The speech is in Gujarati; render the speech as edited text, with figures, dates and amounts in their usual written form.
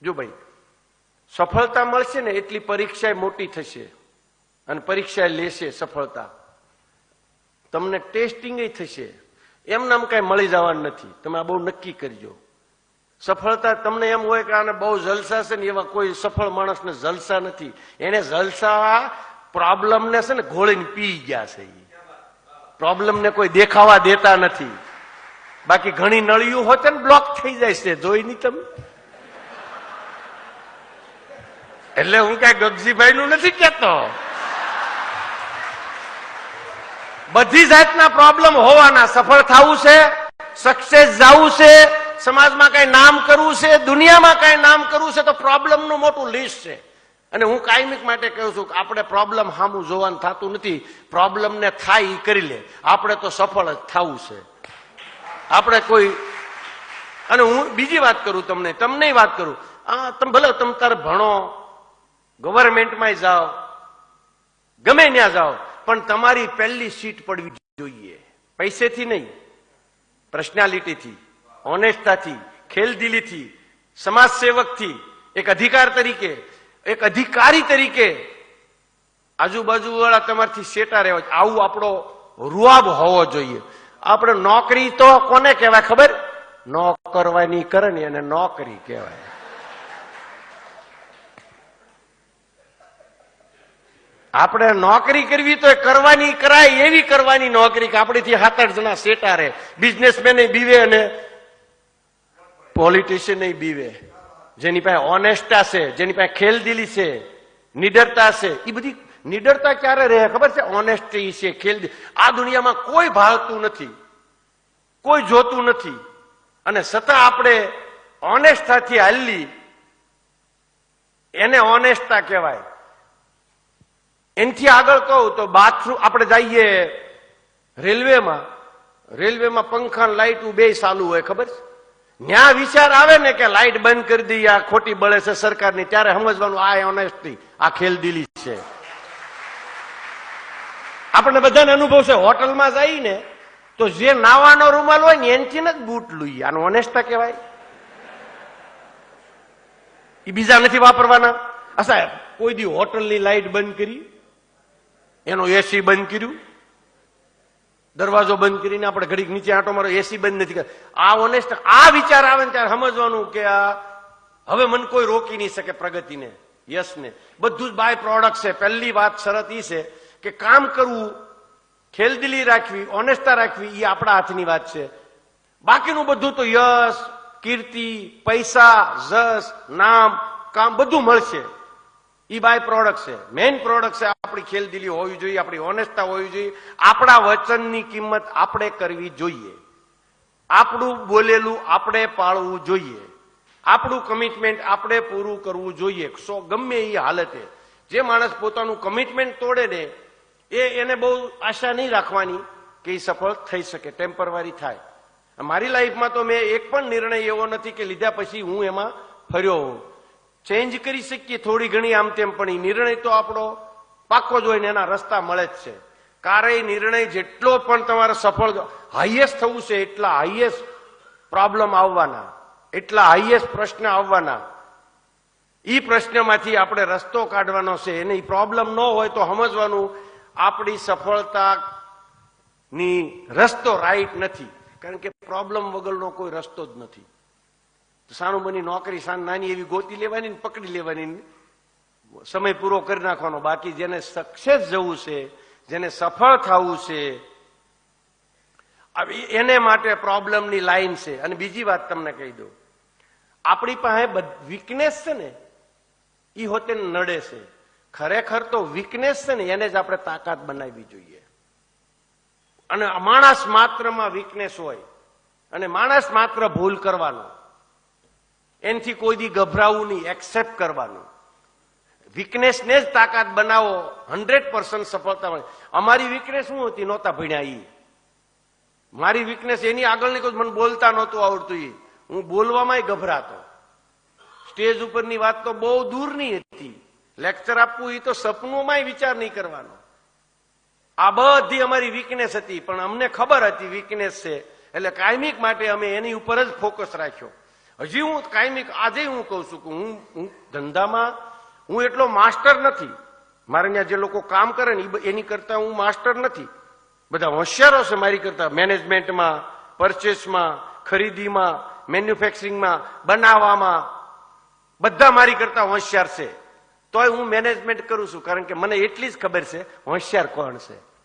જો ભાઈ, સફળતા મળશે ને એટલી પરીક્ષા મોટી થશે અને પરીક્ષા લેશે સફળતા. તમને ટેસ્ટિંગ થશે. એમ નામ કઈ મળી જવાનું નથી. તમે આ બહુ નક્કી કરજો. સફળતા તમને એમ હોય કે આને બહુ જલસા છે ને, એવા કોઈ સફળ માણસને જલસા નથી. એને જલસા પ્રોબ્લેમને છે ને ઘોળીને પી ગયા છે. પ્રોબ્લેમને કોઈ દેખાવા દેતા નથી. બાકી ઘણી નળિયું હોત ને બ્લોક થઈ જાય છે, જોઈ નહીં તમે. એટલે હું કઈ ગગજીભાઈ નું નથી કહેતો. બધી જાતના પ્રોબ્લેમ હોવાના. સફળ થવું છે, સક્સેસ જવું છે, સમાજમાં કઈ નામ કરવું છે, દુનિયામાં કઈ નામ કરવું છે, તો પ્રોબ્લેમનું મોટું લિસ્ટ છે. અને હું કાયમિક માટે કહું છું કે આપણે પ્રોબ્લેમ સામું જોવાનું થતું નથી. પ્રોબ્લેમને થાય એ કરી લે. આપણે તો સફળ જ થવું છે. આપણે કોઈ, અને હું બીજી વાત કરું તમને વાત કરું, તમે ભલે તમે તારે ભણો, ગવર્મેન્ટમાં જાઓ, ગમે ત્યાં જાઓ, પણ તમારી પહેલી સીટ પડવી જોઈએ. પૈસેથી નહીં, પર્સનાલિટીથી, ઓનેસ્ટતાથી, ખેલદિલીથી, સમાજ સેવકથી, એક અધિકાર તરીકે, એક અધિકારી તરીકે આજુબાજુ વાળા તમારથી સેટા રહેવા. આવું આપણો રૂઆબ હોવો જોઈએ. આપણે નોકરી તો કોને કહેવાય ખબર? નોકરવાની કરે ને એને નોકરી કહેવાય. આપણે નોકરી કરવી તો કરવાની કરાય એવી કરવાની નોકરી કે આપણેથી 7-8 જણા સેટા રહે. બિઝનેસમેન બીવે અને પોલિટિશિયન બીવે. જેની પાસે ઓનેસ્ટા છે, જેની પાસે ખેલદિલી છે, નિડરતા છે, એ બધી નિડરતા ક્યારે રહે ખબર છે? ઓનેસ્ટી છે, ખેલદિલી. આ દુનિયામાં કોઈ ભાળતું નથી, કોઈ જોતું નથી, અને છતાં આપણે ઓનેસ્ટતાથી હાલી, એને ઓનેસ્ટતા કહેવાય. એનાથી આગળ કહું તો બાથરૂમ, આપણે જઈએ રેલવેમાં પંખા લાઇટ બે ચાલુ હોય, ખબર છે? ન્યા વિચાર આવે ને કે લાઇટ બંધ કરી દઈએ, આ ખોટી બળે છે સરકારની, ત્યારે સમજવાનું આ ઓનેસ્ટી, આ ખેલદિલી છે. આપણને બધાને અનુભવ છે. હોટલમાં જઈએ ને તો જે નાવાનો રૂમાલ હોય ને એનથી જ બૂટ લઈએ. આનું ઓનેસ્ટા કહેવાય. એ બીજા નથી વાપરવાના. સાહેબ કોઈ દી હોટલની લાઇટ બંધ કરી, એનો એસી બંધ કર્યું, દરવાજો બંધ કરીને આપણે ઘડીક નીચે આંટો મારો, એસી બંધ નથી કર્યો. આ ઓનેસ્ટ, આ વિચાર આવે ને ત્યારે સમજવાનું કે આ હવે મને કોઈ રોકી નહીં શકે પ્રગતિને, યશને. બધું જ બાય પ્રોડક્ટ છે. પહેલી વાત શરત એ છે કે કામ કરવું, ખેલદિલી રાખવી, ઓનેસ્ટતા રાખવી, એ આપણા હાથની વાત છે. બાકીનું બધું તો યશ, કીર્તિ, પૈસા, જશ, નામ, કામ બધું મળશે. એ બાય પ્રોડક્ટ છે. મેઇન પ્રોડક્ટ છે આપણી ખેલદિલી હોવી જોઈએ, આપણી ઓનેસ્ટતા હોવી જોઈએ, આપણા વચનની કિંમત આપણે કરવી જોઈએ, આપણું બોલેલું આપણે પાળવું જોઈએ, આપણું કમિટમેન્ટ આપણે પૂરું કરવું જોઈએ. ગમે એ હાલતે જે માણસ પોતાનું કમિટમેન્ટ તોડે ને એને બહુ આશા નહીં રાખવાની કે એ સફળ થઈ શકે. ટેમ્પરરી થાય. મારી લાઈફમાં તો મેં એક પણ નિર્ણય એવો નથી કે લીધા પછી હું એમાં ફર્યો હોઉં. ચેન્જ કરી શકીએ થોડી ઘણી આમ તેમ, પણ એ નિર્ણય તો આપણો પાક્કો જ હોય ને એના રસ્તા મળે જ છે. કારણ એ નિર્ણય જેટલો પણ તમારે સફળ હાઈએસ્ટ થવું છે, એટલા હાઈએસ્ટ પ્રોબ્લેમ આવવાના, એટલા હાઈએસ્ટ પ્રશ્ન આવવાના. એ પ્રશ્નમાંથી આપણે રસ્તો કાઢવાનો છે. એને પ્રોબ્લેમ ન હોય તો સમજવાનું આપણી સફળતાની રસ્તો રાઈટ નથી. કારણ કે પ્રોબ્લેમ વગરનો કોઈ રસ્તો જ નથી. સાનું બની નોકરી નાની એવી ગોતી લેવાની, પકડી લેવાની, સમય પૂરો કરી નાખવાનો. બાકી જેને સક્સેસ જવું છે, જેને સફળ થવું છે, એને માટે પ્રોબ્લેમની લાઈન છે. અને બીજી વાત તમને કહી દઉં, આપણી પાસે વીકનેસ છે ને એ હોતે નડે છે. ખરેખર તો વીકનેસ છે ને એને જ આપણે તાકાત બનાવવી જોઈએ. અને માણસ માત્રમાં વીકનેસ હોય અને માણસ માત્ર ભૂલ કરવાનો, એનાથી કોઈ દી ગભરાવું નહીં, એક્સેપ્ટ કરવાનું. વીકનેસને જ તાકાત બનાવો, 100% સફળતા મળે. અમારી વીકનેસ શું હતી? નહોતા ભણ્યા. મારી વીકનેસ એની આગળની કોઈ, મને બોલતા નહોતું આવડતું. હું બોલવામાં ગભરાતો. સ્ટેજ ઉપરની વાત તો બહુ દૂરની હતી. લેક્ચર આપવું એ તો સપનોમાં વિચાર નહીં કરવાનો. આ બધી અમારી વીકનેસ હતી, પણ અમને ખબર હતી વીકનેસ છે એટલે કાયમિક માટે અમે એની ઉપર જ ફોકસ રાખ્યો. હજી હું કાયમી આજે હું કહું છું કે હું ધંધામાં હું એટલો માસ્ટર નથી. મારે ત્યાં જે લોકો કામ કરે ને એની કરતા હું માસ્ટર નથી. બધા હોશિયારો છે મારી કરતા, મેનેજમેન્ટમાં, પરચેસમાં, ખરીદીમાં, મેન્યુફેક્ચરિંગમાં, બનાવવામાં, બધા મારી કરતા હોશિયાર છે. તોય હું મેનેજમેન્ટ કરું છું, કારણ કે મને એટલી જ ખબર છે હોશિયાર કોણ છે.